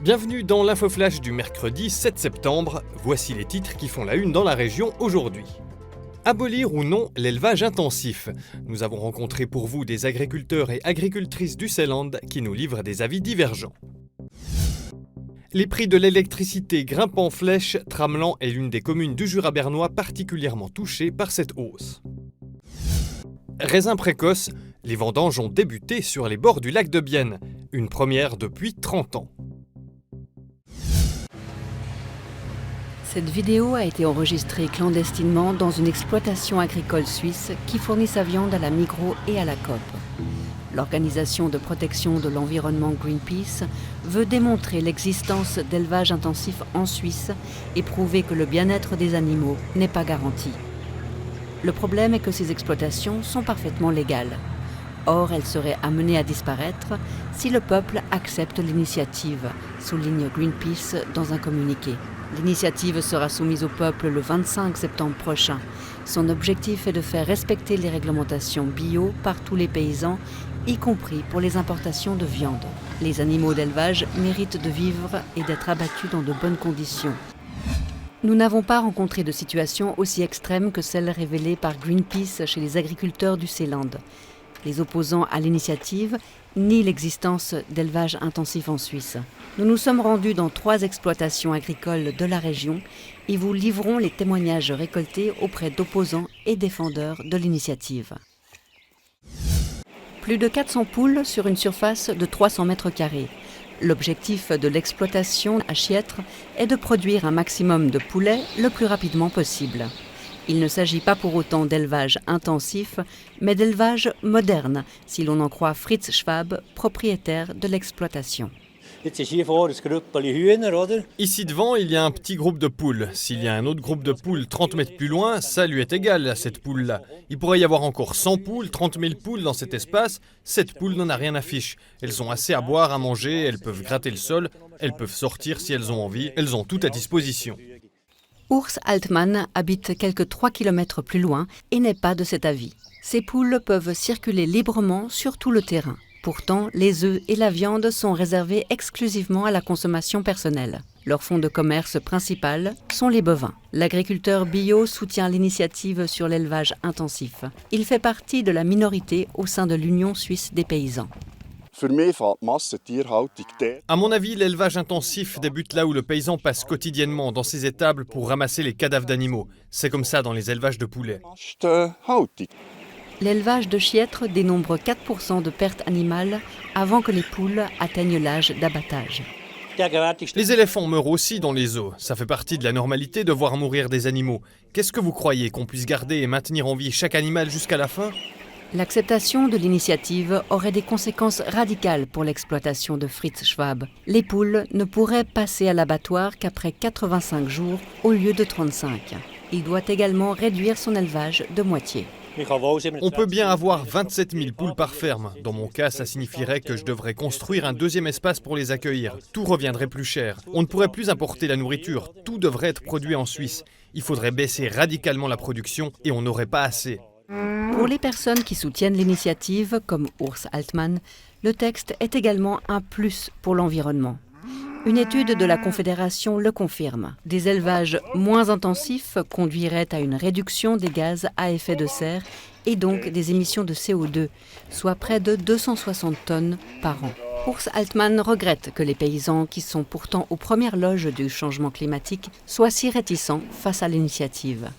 Bienvenue dans l'infoflash du mercredi 7 septembre. Voici les titres qui font la une dans la région aujourd'hui. Abolir ou non l'élevage intensif? Nous avons rencontré pour vous des agriculteurs et agricultrices du Seeland qui nous livrent des avis divergents. Les prix de l'électricité grimpent en flèche. Tramelan est l'une des communes du Jura bernois particulièrement touchée par cette hausse. Raisins précoces, les vendanges ont débuté sur les bords du lac de Bienne, une première depuis 30 ans. Cette vidéo a été enregistrée clandestinement dans une exploitation agricole suisse qui fournit sa viande à la Migros et à la Coop. L'organisation de protection de l'environnement Greenpeace veut démontrer l'existence d'élevage intensif en Suisse et prouver que le bien-être des animaux n'est pas garanti. Le problème est que ces exploitations sont parfaitement légales. Or, elles seraient amenées à disparaître si le peuple accepte l'initiative, souligne Greenpeace dans un communiqué. L'initiative sera soumise au peuple le 25 septembre prochain. Son objectif est de faire respecter les réglementations bio par tous les paysans, y compris pour les importations de viande. Les animaux d'élevage méritent de vivre et d'être abattus dans de bonnes conditions. Nous n'avons pas rencontré de situation aussi extrême que celle révélée par Greenpeace chez les agriculteurs du Seeland. Les opposants à l'initiative nient l'existence d'élevage intensif en Suisse. Nous nous sommes rendus dans 3 exploitations agricoles de la région et vous livrons les témoignages récoltés auprès d'opposants et défendeurs de l'initiative. Plus de 400 poules sur une surface de 300 mètres carrés. L'objectif de l'exploitation à Chiètre est de produire un maximum de poulets le plus rapidement possible. Il ne s'agit pas pour autant d'élevage intensif, mais d'élevage moderne, si l'on en croit Fritz Schwab, propriétaire de l'exploitation. Ici devant, il y a un petit groupe de poules. S'il y a un autre groupe de poules 30 mètres plus loin, ça lui est égal à cette poule-là. Il pourrait y avoir encore 100 poules, 30 000 poules dans cet espace. Cette poule n'en a rien à fiche. Elles ont assez à boire, à manger, elles peuvent gratter le sol, elles peuvent sortir si elles ont envie, elles ont tout à disposition. Urs Altmann habite quelques 3 km plus loin et n'est pas de cet avis. Ces poules peuvent circuler librement sur tout le terrain. Pourtant, les œufs et la viande sont réservés exclusivement à la consommation personnelle. Leur fonds de commerce principal sont les bovins. L'agriculteur bio soutient l'initiative sur l'élevage intensif. Il fait partie de la minorité au sein de l'Union suisse des paysans. À mon avis, l'élevage intensif débute là où le paysan passe quotidiennement dans ses étables pour ramasser les cadavres d'animaux. C'est comme ça dans les élevages de poulets. L'élevage de Chiètre dénombre 4% de pertes animales avant que les poules atteignent l'âge d'abattage. Les éléphants meurent aussi dans les zoos. Ça fait partie de la normalité de voir mourir des animaux. Qu'est-ce que vous croyez qu'on puisse garder et maintenir en vie chaque animal jusqu'à la fin ? L'acceptation de l'initiative aurait des conséquences radicales pour l'exploitation de Fritz Schwab. Les poules ne pourraient passer à l'abattoir qu'après 85 jours au lieu de 35. Il doit également réduire son élevage de moitié. On peut bien avoir 27 000 poules par ferme. Dans mon cas, ça signifierait que je devrais construire un deuxième espace pour les accueillir. Tout reviendrait plus cher. On ne pourrait plus importer la nourriture. Tout devrait être produit en Suisse. Il faudrait baisser radicalement la production et on n'aurait pas assez. Pour les personnes qui soutiennent l'initiative, comme Urs Altmann, le texte est également un plus pour l'environnement. Une étude de la Confédération le confirme. Des élevages moins intensifs conduiraient à une réduction des gaz à effet de serre et donc des émissions de CO2, soit près de 260 tonnes par an. Urs Altmann regrette que les paysans, qui sont pourtant aux premières loges du changement climatique, soient si réticents face à l'initiative.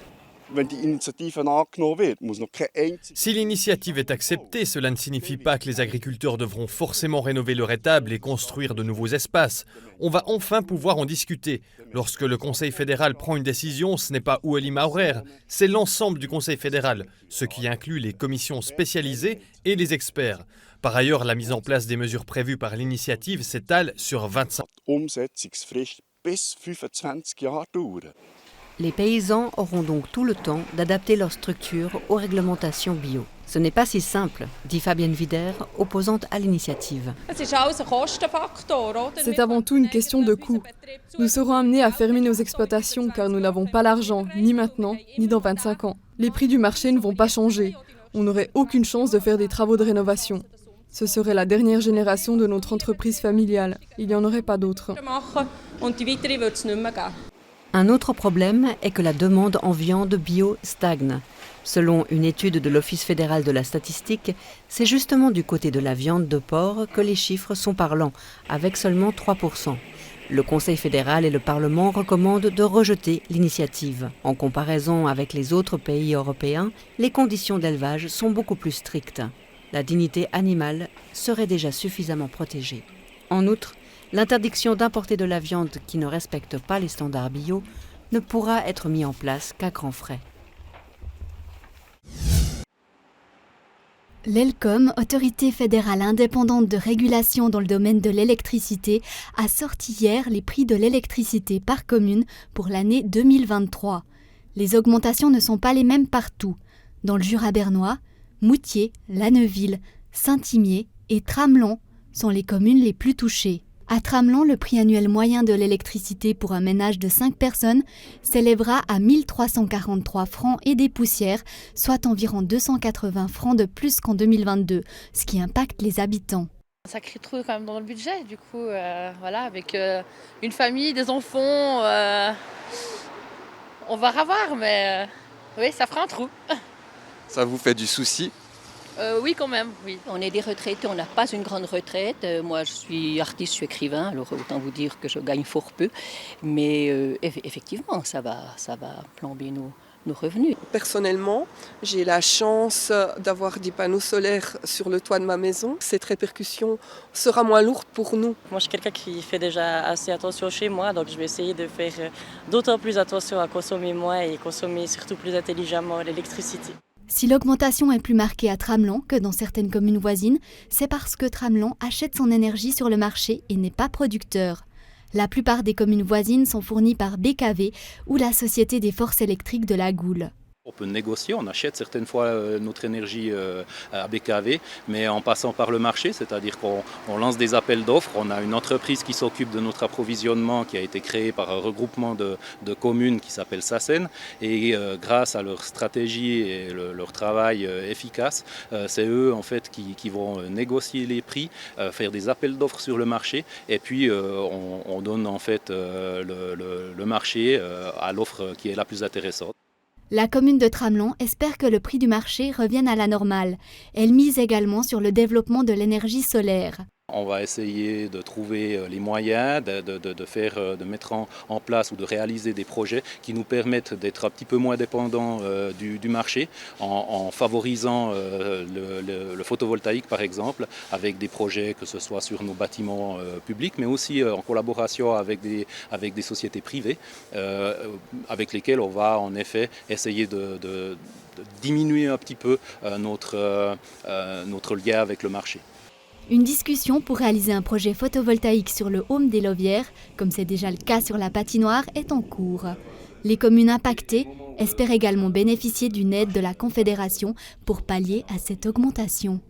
Si l'initiative est acceptée, cela ne signifie pas que les agriculteurs devront forcément rénover leur étable et construire de nouveaux espaces. On va enfin pouvoir en discuter. Lorsque le Conseil fédéral prend une décision, ce n'est pas Ueli Maurer, c'est l'ensemble du Conseil fédéral, ce qui inclut les commissions spécialisées et les experts. Par ailleurs, la mise en place des mesures prévues par l'initiative s'étale sur 25 ans. Les paysans auront donc tout le temps d'adapter leur structure aux réglementations bio. Ce n'est pas si simple, dit Fabienne Wider, opposante à l'initiative. C'est avant tout une question de coût. Nous serons amenés à fermer nos exploitations car nous n'avons pas l'argent, ni maintenant, ni dans 25 ans. Les prix du marché ne vont pas changer. On n'aurait aucune chance de faire des travaux de rénovation. Ce serait la dernière génération de notre entreprise familiale. Il n'y en aurait pas d'autres. Un autre problème est que la demande en viande bio stagne. Selon une étude de l'Office fédéral de la statistique, c'est justement du côté de la viande de porc que les chiffres sont parlants, avec seulement 3%. Le Conseil fédéral et le Parlement recommandent de rejeter l'initiative. En comparaison avec les autres pays européens, les conditions d'élevage sont beaucoup plus strictes. La dignité animale serait déjà suffisamment protégée. En outre, l'interdiction d'importer de la viande qui ne respecte pas les standards bio ne pourra être mise en place qu'à grands frais. L'ELCOM, autorité fédérale indépendante de régulation dans le domaine de l'électricité, a sorti hier les prix de l'électricité par commune pour l'année 2023. Les augmentations ne sont pas les mêmes partout. Dans le Jura bernois, Moutier, Lanneville, Saint-Imier et Tramelon sont les communes les plus touchées. À Tramelon, le prix annuel moyen de l'électricité pour un ménage de 5 personnes s'élèvera à 1 343 francs et des poussières, soit environ 280 francs de plus qu'en 2022, ce qui impacte les habitants. Un sacré trou quand même dans le budget, du coup, voilà, avec une famille, des enfants, on va revoir, mais oui, ça fera un trou. Ça vous fait du souci? Oui, quand même, oui. On est des retraités, on n'a pas une grande retraite. Moi, je suis artiste, je suis écrivain, alors autant vous dire que je gagne fort peu. Mais effectivement, ça va plomber nos revenus. Personnellement, j'ai la chance d'avoir des panneaux solaires sur le toit de ma maison. Cette répercussion sera moins lourde pour nous. Moi, je suis quelqu'un qui fait déjà assez attention chez moi, donc je vais essayer de faire d'autant plus attention à consommer moins et consommer surtout plus intelligemment l'électricité. Si l'augmentation est plus marquée à Tramelon que dans certaines communes voisines, c'est parce que Tramelon achète son énergie sur le marché et n'est pas producteur. La plupart des communes voisines sont fournies par BKV ou la Société des forces électriques de la Goule. On peut négocier, on achète certaines fois notre énergie à BKV, mais en passant par le marché, c'est-à-dire qu'on lance des appels d'offres. On a une entreprise qui s'occupe de notre approvisionnement qui a été créée par un regroupement de communes qui s'appelle SACEN. Et grâce à leur stratégie et leur travail efficace, c'est eux en fait qui vont négocier les prix, faire des appels d'offres sur le marché. Et puis on donne en fait le marché à l'offre qui est la plus intéressante. La commune de Tramelon espère que le prix du marché revienne à la normale. Elle mise également sur le développement de l'énergie solaire. On va essayer de trouver les moyens de mettre en place ou de réaliser des projets qui nous permettent d'être un petit peu moins dépendants du marché en favorisant le photovoltaïque par exemple, avec des projets que ce soit sur nos bâtiments publics, mais aussi en collaboration avec des sociétés privées avec lesquelles on va en effet essayer de diminuer un petit peu notre lien avec le marché. Une discussion pour réaliser un projet photovoltaïque sur le Haume des Lauvières, comme c'est déjà le cas sur la patinoire, est en cours. Les communes impactées espèrent également bénéficier d'une aide de la Confédération pour pallier à cette augmentation.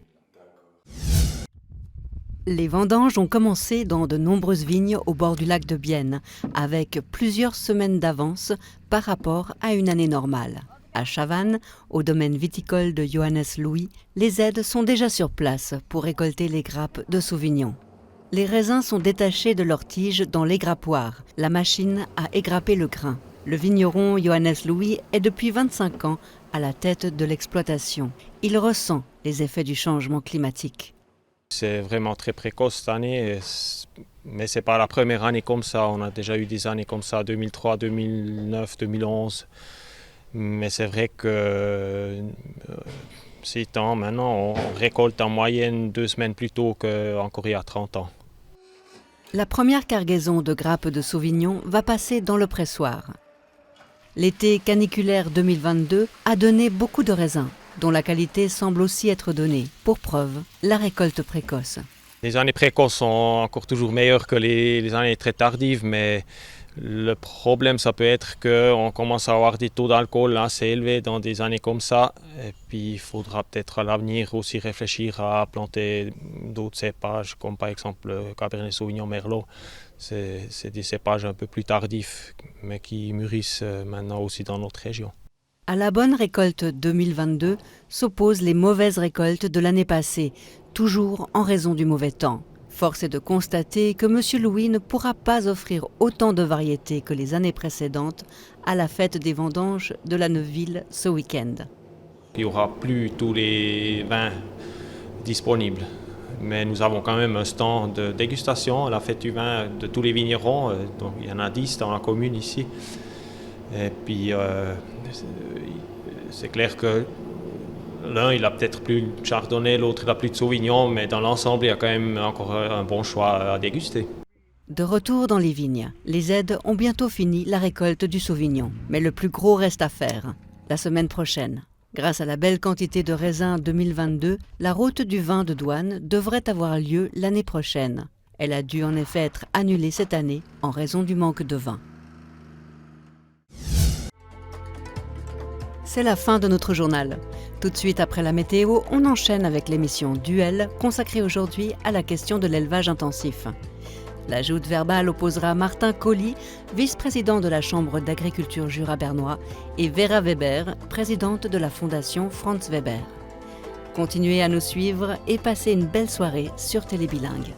Les vendanges ont commencé dans de nombreuses vignes au bord du lac de Bienne, avec plusieurs semaines d'avance par rapport à une année normale. À Chavannes, au domaine viticole de Johannes Louis, les aides sont déjà sur place pour récolter les grappes de Sauvignon. Les raisins sont détachés de leurs tiges dans l'égrappoir. La machine a égrappé le grain. Le vigneron Johannes Louis est depuis 25 ans à la tête de l'exploitation. Il ressent les effets du changement climatique. C'est vraiment très précoce cette année, mais ce n'est pas la première année comme ça. On a déjà eu des années comme ça, 2003, 2009, 2011. Mais c'est vrai que ces temps, maintenant, on récolte en moyenne 2 semaines plus tôt qu'encore il y a 30 ans. La première cargaison de grappes de Sauvignon va passer dans le pressoir. L'été caniculaire 2022 a donné beaucoup de raisins, dont la qualité semble aussi être donnée. Pour preuve, la récolte précoce. Les années précoces sont encore toujours meilleures que les années très tardives, mais le problème, ça peut être qu'on commence à avoir des taux d'alcool assez élevés dans des années comme ça. Et puis, il faudra peut-être à l'avenir aussi réfléchir à planter d'autres cépages, comme par exemple le Cabernet Sauvignon Merlot. C'est des cépages un peu plus tardifs, mais qui mûrissent maintenant aussi dans notre région. À la bonne récolte 2022 s'opposent les mauvaises récoltes de l'année passée, toujours en raison du mauvais temps. Force est de constater que M. Louis ne pourra pas offrir autant de variétés que les années précédentes à la fête des vendanges de la Neuville ce week-end. Il n'y aura plus tous les vins disponibles, mais nous avons quand même un stand de dégustation à la fête du vin de tous les vignerons. Donc, il y en a 10 dans la commune ici. Et puis, c'est clair que l'un, il a peut-être plus de chardonnay, l'autre, il a plus de sauvignon, mais dans l'ensemble, il y a quand même encore un bon choix à déguster. De retour dans les vignes, les aides ont bientôt fini la récolte du sauvignon. Mais le plus gros reste à faire, la semaine prochaine. Grâce à la belle quantité de raisins 2022, la route du vin de Douane devrait avoir lieu l'année prochaine. Elle a dû en effet être annulée cette année en raison du manque de vin. C'est la fin de notre journal. Tout de suite après la météo, on enchaîne avec l'émission Duel, consacrée aujourd'hui à la question de l'élevage intensif. La joute verbale opposera Martin Colli, vice-président de la Chambre d'agriculture Jura-Bernois, et Vera Weber, présidente de la Fondation Franz Weber. Continuez à nous suivre et passez une belle soirée sur Télébilingue.